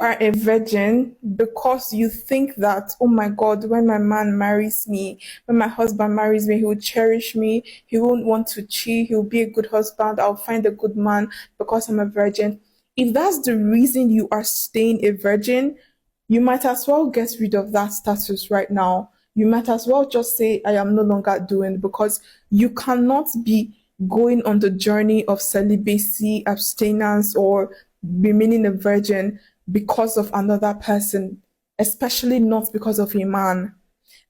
are a virgin because you think that, oh my God, when my man marries me, when my husband marries me, he will cherish me, he won't want to cheat, he'll be a good husband, I'll find a good man because I'm a virgin. If that's the reason you are staying a virgin, you might as well get rid of that status right now. You might as well just say, I am no longer doing, because you cannot be going on the journey of celibacy, abstinence, or remaining a virgin because of another person, especially not because of a man.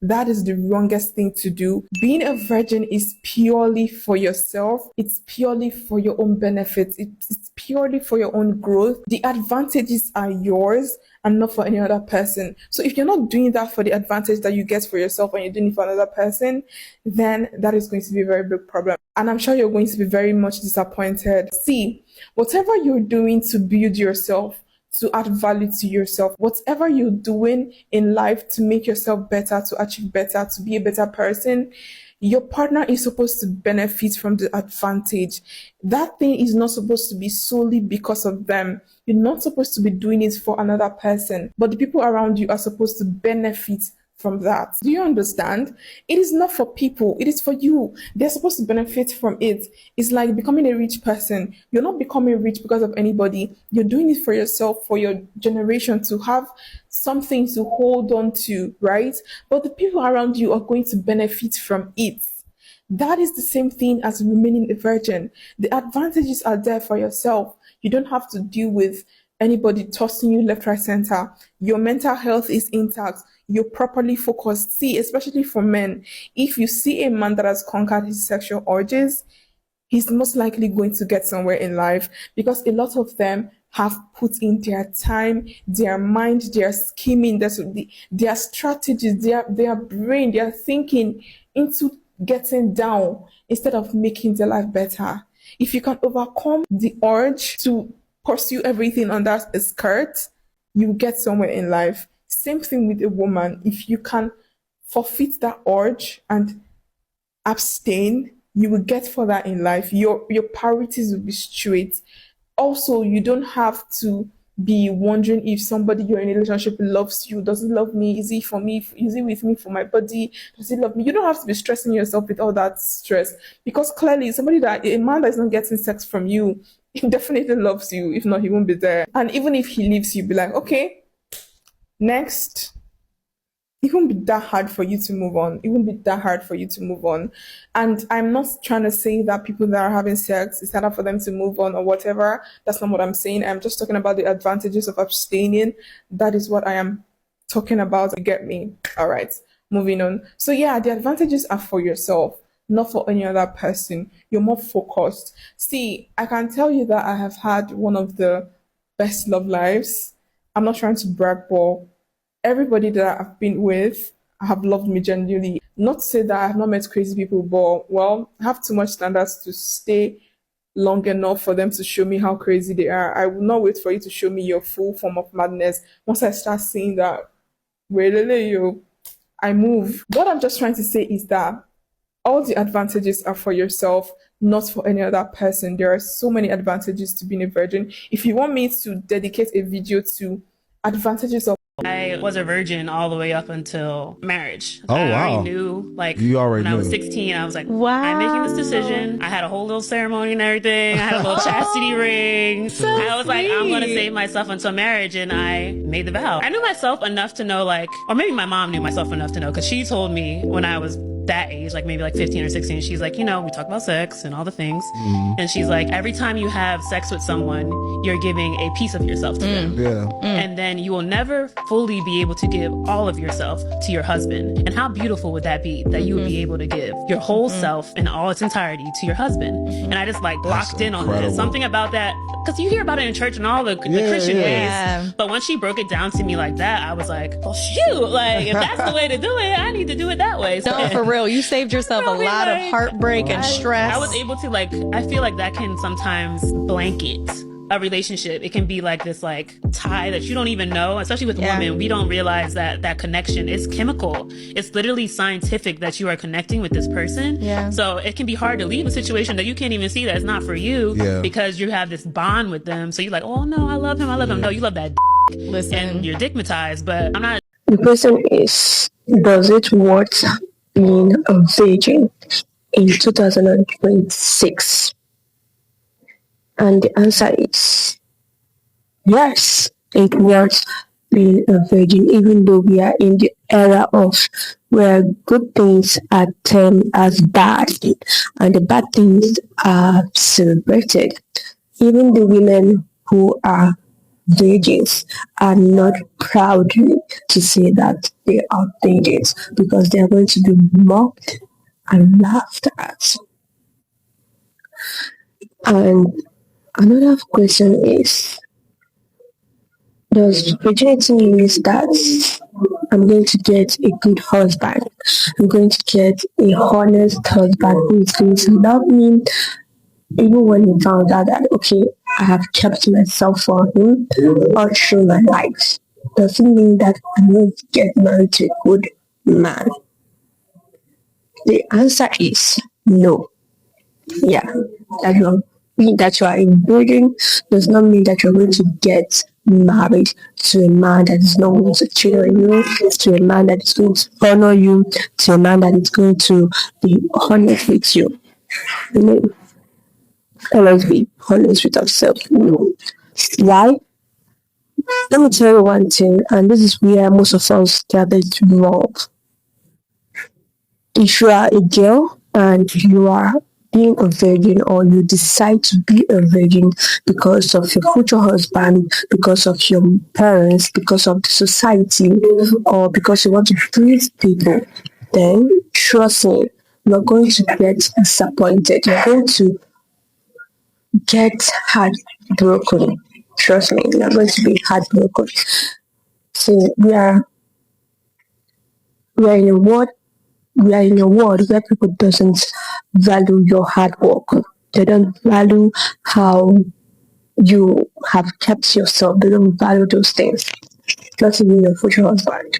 That is the wrongest thing to do. Being a virgin is purely for yourself. It's purely for your own benefit. It's purely for your own growth. The advantages are yours and not for any other person. So if you're not doing that for the advantage that you get for yourself and you're doing it for another person, then that is going to be a very big problem. And I'm sure you're going to be very much disappointed. See, whatever you're doing to build yourself, to add value to yourself, whatever you're doing in life to make yourself better, to achieve better, to be a better person, your partner is supposed to benefit from the advantage. That thing is not supposed to be solely because of them. You're not supposed to be doing it for another person, but the people around you are supposed to benefit from that. Do you understand? It is not for people. It is for you. They're supposed to benefit from it. It's like becoming a rich person. You're not becoming rich because of anybody. You're doing it for yourself, for your generation, to have something to hold on to, right? But the people around you are going to benefit from it. That is the same thing as remaining a virgin. The advantages are there for yourself. You don't have to deal with anybody tossing you left, right, center. Your mental health is intact. You're properly focused. See, especially for men, if you see a man that has conquered his sexual urges, he's most likely going to get somewhere in life, because a lot of them have put in their time, their mind, their scheming, their strategies, their brain, their thinking into getting down instead of making their life better. If you can overcome the urge to pursue everything under a skirt, you get somewhere in life. Same thing with a woman. If you can forfeit that urge and abstain, you will get further in life. Your priorities will be straight. Also, you don't have to be wondering if somebody you're in a relationship loves you. Does he love me? Is he for me? Is he with me for my body? Does he love me? You don't have to be stressing yourself with all that stress, because clearly a man that is not getting sex from you, he definitely loves you. If not, he won't be there. And even if he leaves you, be like, okay, next. It won't be that hard for you to move on. It won't be that hard for you to move on. And I'm not trying to say that people that are having sex, it's harder for them to move on or whatever. That's not what I'm saying. I'm just talking about the advantages of abstaining. That is what I am talking about. You get me? All right. Moving on. So yeah, the advantages are for yourself, not for any other person. You're more focused. See, I can tell you that I have had one of the best love lives. I'm not trying to brag, but everybody that I've been with have loved me genuinely. Not to say that I have not met crazy people, but well, I have too much standards to stay long enough for them to show me how crazy they are. I will not wait for you to show me your full form of madness. Once I start seeing that, I move. What I'm just trying to say is that all the advantages are for yourself, not for any other person. There are so many advantages to being a virgin. If you want me to dedicate a video to advantages of, I was a virgin all the way up until marriage. Oh, I wow. already knew, like, You already when I was knew. 16, I was like, Wow. I'm making this decision. I had a whole little ceremony and everything. I had a little chastity ring. I was like, I'm going to save myself until marriage, and I made the vow. I knew myself enough to know, like, or maybe my mom knew myself enough to know, because she told me when I was that age, like maybe like 15 or 16, she's like, you know, we talk about sex and all the things. And she's like, every time you have sex with someone, you're giving a piece of yourself to them. Yeah. And then you will never fully be able to give all of yourself to your husband. And how beautiful would that be, that you would be able to give your whole self in all its entirety to your husband? And I just like locked in on incredible. this. Something about that, because you hear about it in church and all the Christian ways. But once she broke it down to me like that, I was like, well, shoot, like if that's the way to do it, I need to do it that way. So, No, for real. You saved yourself a lot of heartbreak and stress. I was able to, like, I feel like that can sometimes blanket a relationship. It can be like this like tie that you don't even know, especially with women. We don't realize that that connection is chemical. It's literally scientific that you are connecting with this person. So it can be hard to leave a situation that you can't even see that it's not for you because you have this bond with them. So you're like, oh no, I love him. I love him. No, you love that Listen. and you're digmatized, but I'm not. The question is, does it worth being a virgin in 2026? And the answer is yes, it worth being a virgin, even though we are in the era of where good things are termed as bad and the bad things are celebrated. Even the women who are virgins are not proud to say that they are virgins because they are going to be mocked and laughed at. And another question is, does virginity means that I'm going to get a good husband? I'm going to get a honest husband who is going to love me even when he found out that, okay, I have kept myself for him all through my life. Does it mean that I'm going to get married to a good man? The answer is no. Yeah, that you are a virgin does not mean that you're going to get married to a man that is not going to cheat on you, to a man that is going to honor you, to a man that is going to be honest with you. You know, always be honest with ourselves. No. Why? Let me tell you one thing, and this is where most of us get it wrong. If you are a girl and you are being a virgin, or you decide to be a virgin because of your future husband, because of your parents, because of the society, or because you want to please people, then trust me, you're going to get disappointed. You're going to get heartbroken. Trust me, you're going to be heartbroken. So we are in a world we are in a world where people doesn't value your hard work. They don't value how you have kept yourself. They don't value those things. Not even your future husband.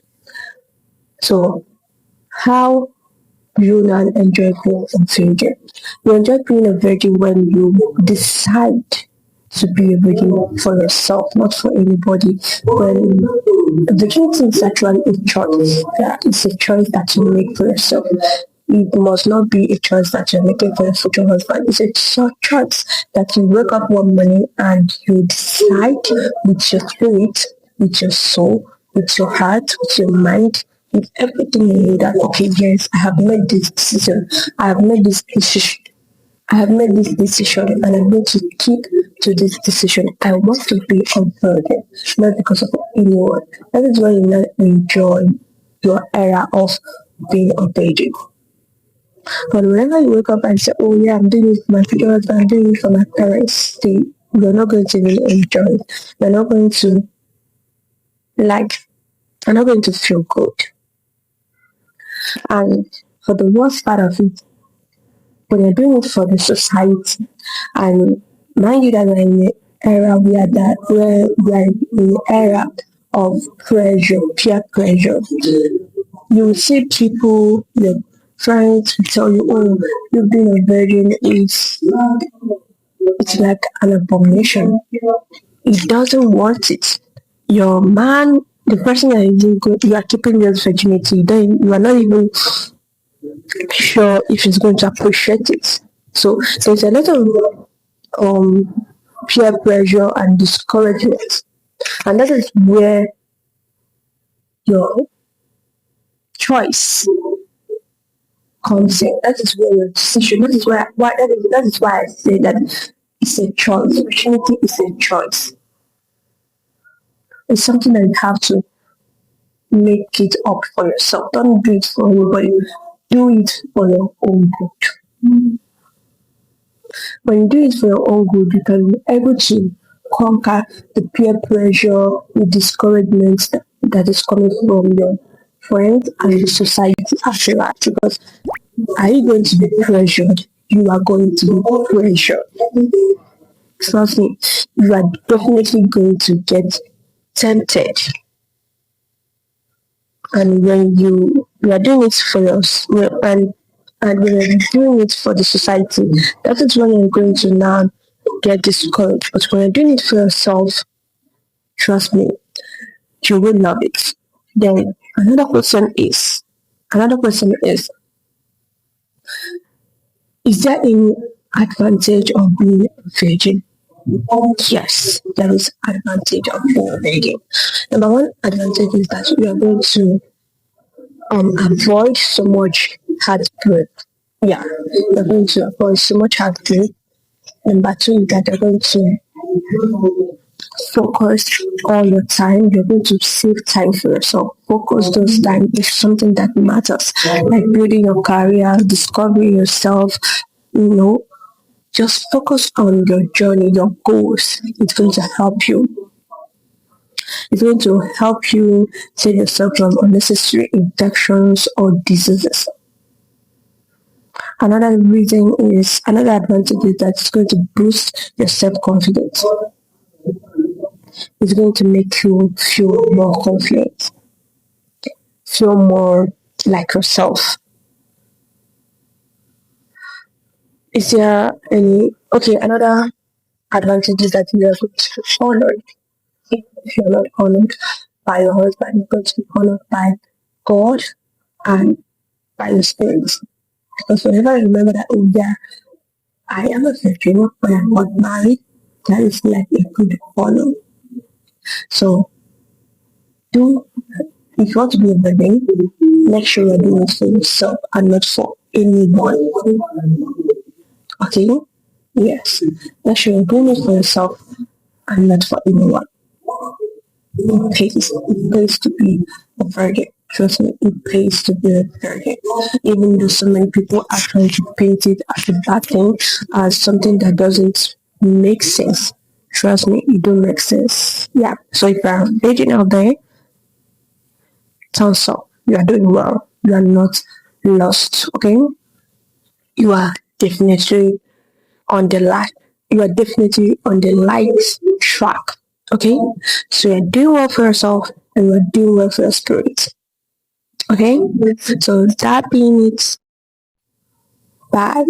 So how you now enjoy being a virgin? You enjoy being a virgin when you decide to be a virgin for yourself, not for anybody. When virginity is actually a choice. Yeah, it's a choice that you make for yourself. It must not be a choice that you're making for your future husband. It's a choice that you wake up one morning and you decide with your spirit, with your soul, with your heart, with your mind, with everything in you that, okay, yes, I have made this decision. I have made this decision. I have made this decision and I'm going to keep to this decision. I want to be a virgin, not because of anyone. That is why you not enjoy your era of being a virgin. But whenever you wake up and say, oh yeah, I'm doing it for my future husband, I'm doing it for my parents, you're not going to really enjoy it. You're not going to like, you're not going to feel good. And for the worst part of it, when you're doing it for the society, and mind you that we're in an era where we are in an era of pressure, peer pressure. You will see people trying to tell you, oh, you being a virgin it's like an abomination. It doesn't want it. Your man, the person that is good, you are keeping your virginity, then you are not even sure if he's going to appreciate it. So there's a lot of peer pressure and discouragement, and that is where your choice comes in. That is where your decision. That is why I say that it's a choice. Virginity is a choice. It's something that you have to make it up for yourself. Don't do it for anybody. Do it for your own good. When you do it for your own good, you can be able to conquer the peer pressure, the discouragement that is coming from your friends and the society as well. Because are you going to be pressured? You are going to be pressured. Trust me, you are definitely going to get tempted. And when you are doing it for yourself, and when you're doing it for the society, that is when you're going to now get discouraged. But when you're doing it for yourself, trust me, you will love it. Then another question is there any advantage of being a virgin? Yes, there is advantage of being a virgin. Number one advantage is that you are going to avoid so much heartbreak. Yeah, you're going to avoid so much heartbreak. Number two is that you're going to focus all your time. You're going to save time for yourself. Focus those time is something that matters, like building your career, discovering yourself. You know, just focus on your journey, your goals. It's going to help you. It's going to help you save yourself from unnecessary infections or diseases. Another advantage is that it's going to boost your self confidence. It's going to make you feel more confident, feel more like yourself. Is there any okay? Another advantage is that you are going to be honored. If you're not honored by your husband, you're going to be honored by God and by the Spirit. Because whenever I remember that, oh yeah, I am a virgin when I got married, that is like a good honor. So do if you want to be a virgin, make sure you're doing it for yourself and not for anyone. Okay? Yes. Make sure you're doing it for yourself and not for anyone. It pays to be a virgin. Trust me, it pays to be a virgin. Even though so many people are trying to paint it as a bad thing, as something that doesn't make sense. Trust me, it don't make sense. Yeah. So if you're a virgin out there, thumbs up. You are doing well. You are not lost. Okay? You are definitely on the light. You are definitely on the light track. Okay? So you're doing well for yourself and you're doing well for your spirit. Okay? So that being it, bye.